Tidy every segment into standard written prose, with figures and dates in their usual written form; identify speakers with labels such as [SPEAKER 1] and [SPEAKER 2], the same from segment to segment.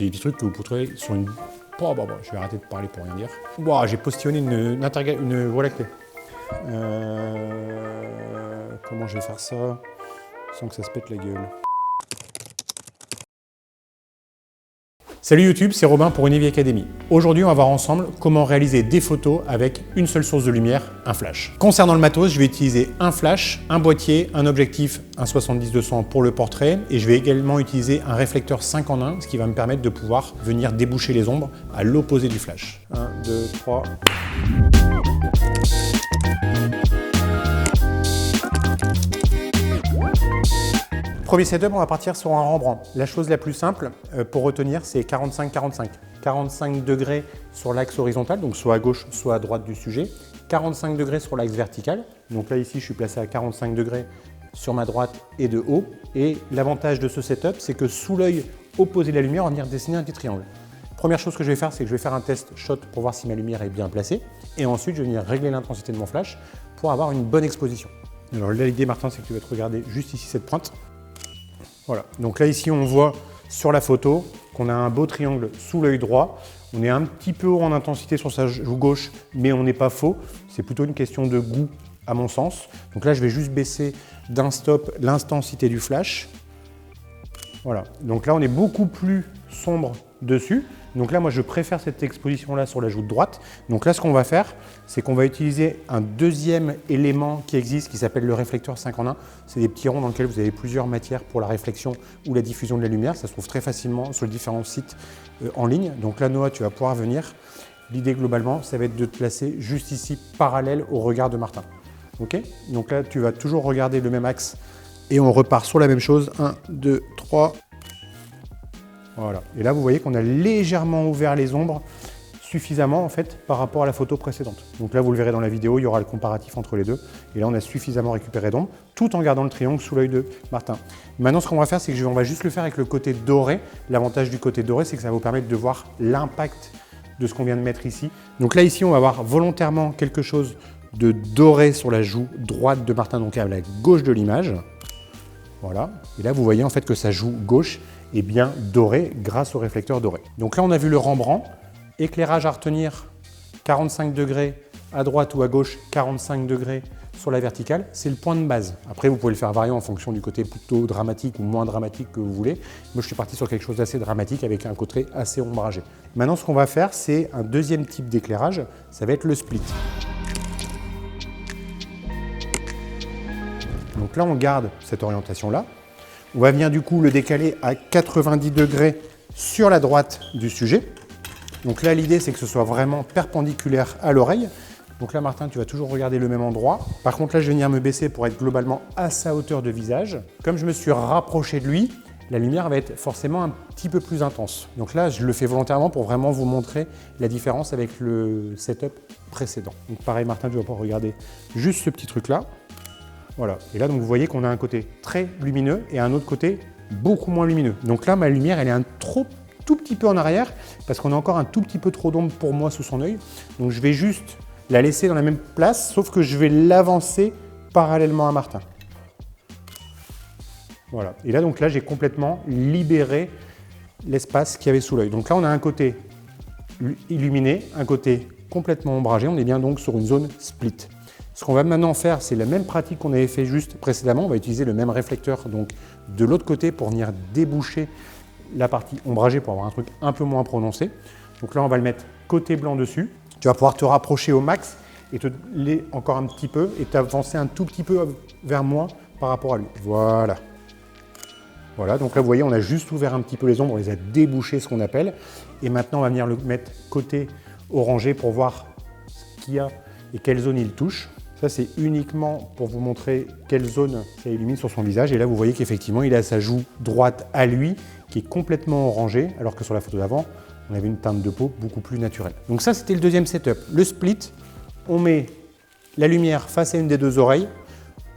[SPEAKER 1] Des petits trucs que vous trouverez sur une... Oh, bah, je vais arrêter de parler pour rien dire. Wow, j'ai postillonné une voie lactée. Comment je vais faire ça sans que ça se pète la gueule? Salut YouTube, c'est Robin pour Univi Academy. Aujourd'hui, on va voir ensemble comment réaliser des photos avec une seule source de lumière, un flash. Concernant le matos, je vais utiliser un flash, un boîtier, un objectif, un 70-200 pour le portrait et je vais également utiliser un réflecteur 5 en 1, ce qui va me permettre de pouvoir venir déboucher les ombres à l'opposé du flash. 1, 2, 3... Premier setup, on va partir sur un Rembrandt. La chose la plus simple pour retenir, c'est 45-45. 45 degrés sur l'axe horizontal, donc soit à gauche, soit à droite du sujet. 45 degrés sur l'axe vertical. Donc là, ici, je suis placé à 45 degrés sur ma droite et de haut. Et l'avantage de ce setup, c'est que sous l'œil opposé de la lumière, on va venir dessiner un petit triangle. Première chose que je vais faire, c'est que je vais faire un test shot pour voir si ma lumière est bien placée. Et ensuite, je vais venir régler l'intensité de mon flash pour avoir une bonne exposition. Alors là, l'idée, Martin, c'est que tu vas te regarder juste ici cette pointe. Voilà, donc là ici on voit sur la photo qu'on a un beau triangle sous l'œil droit. On est un petit peu haut en intensité sur sa joue gauche, mais on n'est pas faux. C'est plutôt une question de goût à mon sens. Donc là je vais juste baisser d'un stop l'intensité du flash. Voilà, donc là on est beaucoup plus sombre dessus. Donc là moi je préfère cette exposition là sur la joue droite. Donc là ce qu'on va faire, c'est qu'on va utiliser un deuxième élément qui existe qui s'appelle le réflecteur 5 en 1. C'est des petits ronds dans lesquels vous avez plusieurs matières pour la réflexion ou la diffusion de la lumière. Ça se trouve très facilement sur les différents sites en ligne. Donc là Noah, tu vas pouvoir venir. L'idée globalement, ça va être de te placer juste ici parallèle au regard de Martin. Ok? Donc là tu vas toujours regarder le même axe et on repart sur la même chose. 1, 2, 3. Voilà. Et là, vous voyez qu'on a légèrement ouvert les ombres suffisamment en fait par rapport à la photo précédente. Donc là, vous le verrez dans la vidéo, il y aura le comparatif entre les deux. Et là, on a suffisamment récupéré d'ombre tout en gardant le triangle sous l'œil de Martin. Maintenant, ce qu'on va faire, c'est que on va juste le faire avec le côté doré. L'avantage du côté doré, c'est que ça va vous permettre de voir l'impact de ce qu'on vient de mettre ici. Donc là, ici, on va avoir volontairement quelque chose de doré sur la joue droite de Martin, donc à la gauche de l'image. Voilà. Et là, vous voyez en fait que sa joue gauche est bien doré grâce au réflecteur doré. Donc là, on a vu le Rembrandt. Éclairage à retenir, 45 degrés à droite ou à gauche, 45 degrés sur la verticale. C'est le point de base. Après, vous pouvez le faire varier en fonction du côté plutôt dramatique ou moins dramatique que vous voulez. Moi, je suis parti sur quelque chose d'assez dramatique avec un côté assez ombragé. Maintenant, ce qu'on va faire, c'est un deuxième type d'éclairage. Ça va être le split. Donc là, on garde cette orientation-là. On va venir du coup le décaler à 90 degrés sur la droite du sujet. Donc là, l'idée, c'est que ce soit vraiment perpendiculaire à l'oreille. Donc là, Martin, tu vas toujours regarder le même endroit. Par contre, là, je vais venir me baisser pour être globalement à sa hauteur de visage. Comme je me suis rapproché de lui, la lumière va être forcément un petit peu plus intense. Donc là, je le fais volontairement pour vraiment vous montrer la différence avec le setup précédent. Donc pareil, Martin, tu vas pouvoir regarder juste ce petit truc-là. Voilà, et là donc vous voyez qu'on a un côté très lumineux et un autre côté beaucoup moins lumineux. Donc là ma lumière elle est un tout petit peu en arrière parce qu'on a encore un tout petit peu trop d'ombre pour moi sous son œil. Donc je vais juste la laisser dans la même place sauf que je vais l'avancer parallèlement à Martin. Voilà, et là donc là j'ai complètement libéré l'espace qu'il y avait sous l'œil. Donc là on a un côté illuminé, un côté complètement ombragé, on est bien donc sur une zone split. Ce qu'on va maintenant faire, c'est la même pratique qu'on avait fait juste précédemment. On va utiliser le même réflecteur donc de l'autre côté pour venir déboucher la partie ombragée pour avoir un truc un peu moins prononcé. Donc là, on va le mettre côté blanc dessus. Tu vas pouvoir te rapprocher au max et te aller encore un petit peu et t'avancer un tout petit peu vers moi par rapport à lui. Voilà. Voilà, donc là, vous voyez, on a juste ouvert un petit peu les ombres, on les a débouchées, ce qu'on appelle. Et maintenant, on va venir le mettre côté orangé pour voir ce qu'il y a et quelle zone il touche. Ça, c'est uniquement pour vous montrer quelle zone ça illumine sur son visage. Et là, vous voyez qu'effectivement, il a sa joue droite à lui qui est complètement orangée, alors que sur la photo d'avant, on avait une teinte de peau beaucoup plus naturelle. Donc ça, c'était le deuxième setup. Le split, on met la lumière face à une des deux oreilles.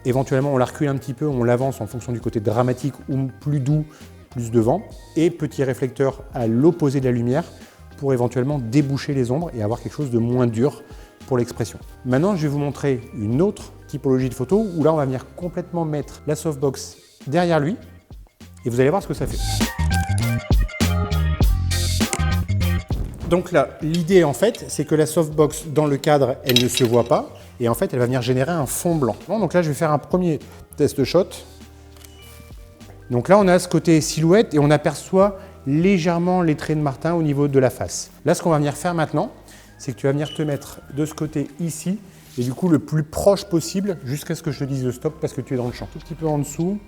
[SPEAKER 1] Éventuellement, on la recule un petit peu, on l'avance en fonction du côté dramatique ou plus doux, plus devant. Et petit réflecteur à l'opposé de la lumière pour éventuellement déboucher les ombres et avoir quelque chose de moins dur pour l'expression. Maintenant, je vais vous montrer une autre typologie de photo où là, on va venir complètement mettre la softbox derrière lui et vous allez voir ce que ça fait. Donc là, l'idée en fait, c'est que la softbox dans le cadre, elle ne se voit pas. Et en fait, elle va venir générer un fond blanc. Bon, donc là, je vais faire un premier test shot. Donc là, on a ce côté silhouette et on aperçoit légèrement les traits de Martin au niveau de la face. Là, ce qu'on va venir faire maintenant, c'est que tu vas venir te mettre de ce côté ici et du coup le plus proche possible jusqu'à ce que je te dise de stop parce que tu es dans le champ. Tout petit peu en dessous.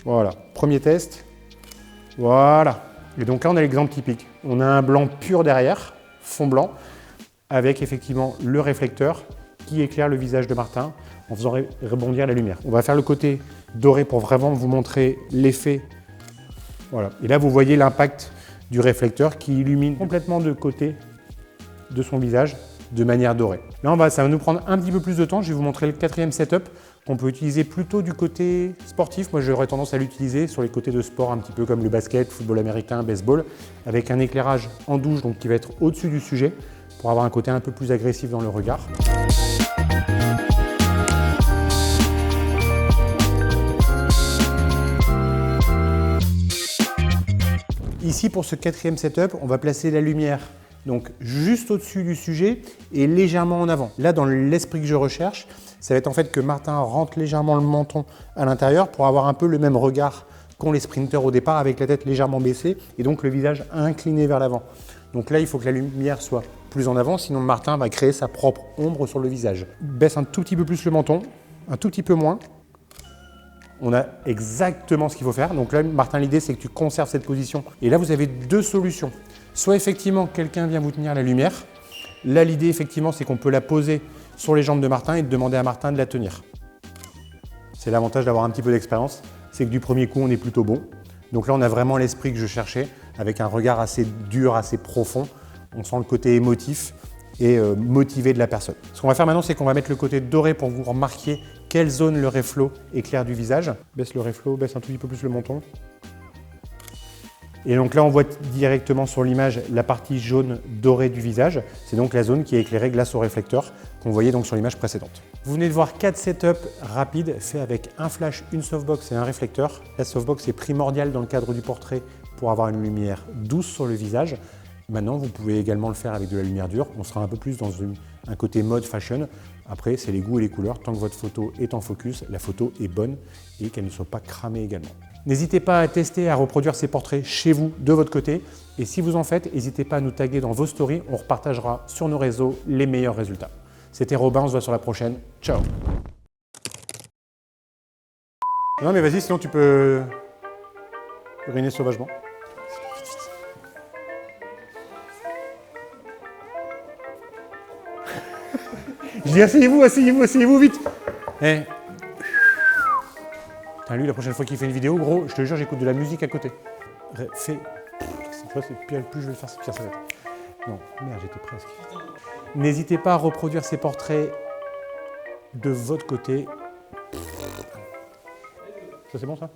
[SPEAKER 1] Voilà, premier test. Voilà. Et donc là, on a l'exemple typique. On a un blanc pur derrière, fond blanc, avec effectivement le réflecteur qui éclaire le visage de Martin en faisant rebondir la lumière. On va faire le côté doré pour vraiment vous montrer l'effet. Voilà. Et là, vous voyez l'impact du réflecteur qui illumine complètement de côté de son visage de manière dorée. Là, ça va nous prendre un petit peu plus de temps. Je vais vous montrer le quatrième setup qu'on peut utiliser plutôt du côté sportif. Moi, j'aurais tendance à l'utiliser sur les côtés de sport, un petit peu comme le basket, football américain, baseball, avec un éclairage en douche, donc qui va être au-dessus du sujet, pour avoir un côté un peu plus agressif dans le regard. Ici, pour ce quatrième setup, on va placer la lumière donc juste au-dessus du sujet et légèrement en avant. Là, dans l'esprit que je recherche, ça va être en fait que Martin rentre légèrement le menton à l'intérieur pour avoir un peu le même regard qu'ont les sprinters au départ, avec la tête légèrement baissée et donc le visage incliné vers l'avant. Donc là, il faut que la lumière soit plus en avant, sinon Martin va créer sa propre ombre sur le visage. Baisse un tout petit peu plus le menton, un tout petit peu moins. On a exactement ce qu'il faut faire. Donc là, Martin, l'idée, c'est que tu conserves cette position. Et là, vous avez deux solutions. Soit effectivement, quelqu'un vient vous tenir la lumière. Là, l'idée, effectivement, c'est qu'on peut la poser sur les jambes de Martin et de demander à Martin de la tenir. C'est l'avantage d'avoir un petit peu d'expérience, c'est que du premier coup, on est plutôt bon. Donc là, on a vraiment l'esprit que je cherchais, avec un regard assez dur, assez profond. On sent le côté émotif et motivé de la personne. Ce qu'on va faire maintenant, c'est qu'on va mettre le côté doré pour vous remarquer quelle zone le reflet éclaire du visage. Baisse le reflet, baisse un tout petit peu plus le menton. Et donc là, on voit directement sur l'image la partie jaune dorée du visage. C'est donc la zone qui est éclairée grâce au réflecteur qu'on voyait donc sur l'image précédente. Vous venez de voir 4 setups rapides faits avec un flash, une softbox et un réflecteur. La softbox est primordiale dans le cadre du portrait pour avoir une lumière douce sur le visage. Maintenant, vous pouvez également le faire avec de la lumière dure. On sera un peu plus dans un côté mode fashion. Après, c'est les goûts et les couleurs. Tant que votre photo est en focus, la photo est bonne et qu'elle ne soit pas cramée également. N'hésitez pas à tester, à reproduire ces portraits chez vous, de votre côté. Et si vous en faites, n'hésitez pas à nous taguer dans vos stories. On repartagera sur nos réseaux les meilleurs résultats. C'était Robin, on se voit sur la prochaine. Ciao. Non mais vas-y, sinon tu peux uriner sauvagement. Je dis asseyez-vous, asseyez-vous, asseyez-vous vite. Eh. Putain, lui, la prochaine fois qu'il fait une vidéo, gros, je te jure, j'écoute de la musique à côté. Fais. Tu vois, plus je vais le faire, c'est pire ça va être. Non, merde, j'étais presque. N'hésitez pas à reproduire ces portraits de votre côté. Ça, c'est bon, ça?